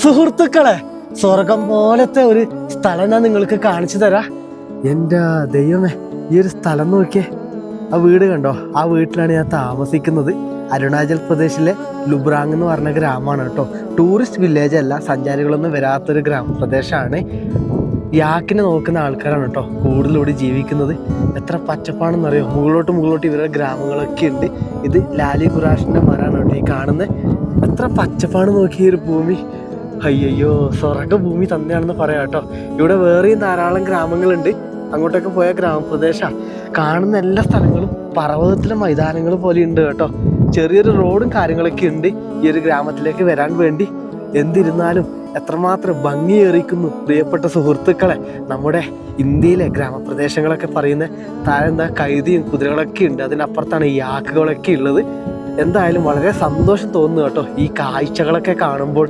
സുഹൃത്തുക്കളെ, സ്വർഗം പോലത്തെ ഒരു സ്ഥലം ഞാൻ നിങ്ങൾക്ക് കാണിച്ചു തരാം. എൻ്റെ ദൈവമേ, ഈ ഒരു സ്ഥലം നോക്കിയേ. ആ വീട് കണ്ടോ? ആ വീട്ടിലാണ് ഞാൻ താമസിക്കുന്നത്. അരുണാചൽ പ്രദേശിലെ ലുബ്രാങ് എന്ന് പറഞ്ഞ ഗ്രാമമാണ് കേട്ടോ. ടൂറിസ്റ്റ് വില്ലേജ് അല്ല, സഞ്ചാരികളൊന്നും വരാത്തൊരു ഗ്രാമപ്രദേശമാണ്. യാക്കിനെ നോക്കുന്ന ആൾക്കാരാണ് കേട്ടോ കൂടുതലൂടെ ജീവിക്കുന്നത്. എത്ര പച്ചപ്പാണെന്നറിയോ? മുകളിലോട്ട് ഇവരുടെ ഗ്രാമങ്ങളൊക്കെ ഉണ്ട്. ഇത് ലാലി ഖുറാഷിൻ്റെ മരമാണ് കേട്ടോ ഈ കാണുന്നത്. എത്ര പച്ചപ്പാണ് നോക്കിയ ഒരു ഭൂമി. അയ്യോ, സ്വർഗ ഭൂമി തന്നെയാണെന്ന് പറയാം കേട്ടോ. ഇവിടെ വേറെയും ധാരാളം ഗ്രാമങ്ങളുണ്ട്. അങ്ങോട്ടൊക്കെ പോയ ഗ്രാമപ്രദേശമാണ്. കാണുന്ന എല്ലാ സ്ഥലങ്ങളും പർവ്വതത്തിലെ മൈതാനങ്ങൾ പോലെ ഉണ്ട് കേട്ടോ. ചെറിയൊരു റോഡും കാര്യങ്ങളൊക്കെ ഉണ്ട് ഈ ഒരു ഗ്രാമത്തിലേക്ക് വരാൻ വേണ്ടി. എന്നിരുന്നാലും എത്രമാത്രം ഭംഗിയേറിക്കുന്നു പ്രിയപ്പെട്ട സുഹൃത്തുക്കളെ. നമ്മുടെ ഇന്ത്യയിലെ ഗ്രാമപ്രദേശങ്ങളൊക്കെ പറയുന്ന താഴെ എന്താ കഴുതിയും കുതിരകളൊക്കെ ഉണ്ട്, അതിനപ്പുറത്താണ് ഈ യാക്കുകളൊക്കെ ഉള്ളത്. എന്തായാലും വളരെ സന്തോഷം തോന്നുന്നു കേട്ടോ ഈ കാഴ്ചകളൊക്കെ കാണുമ്പോൾ.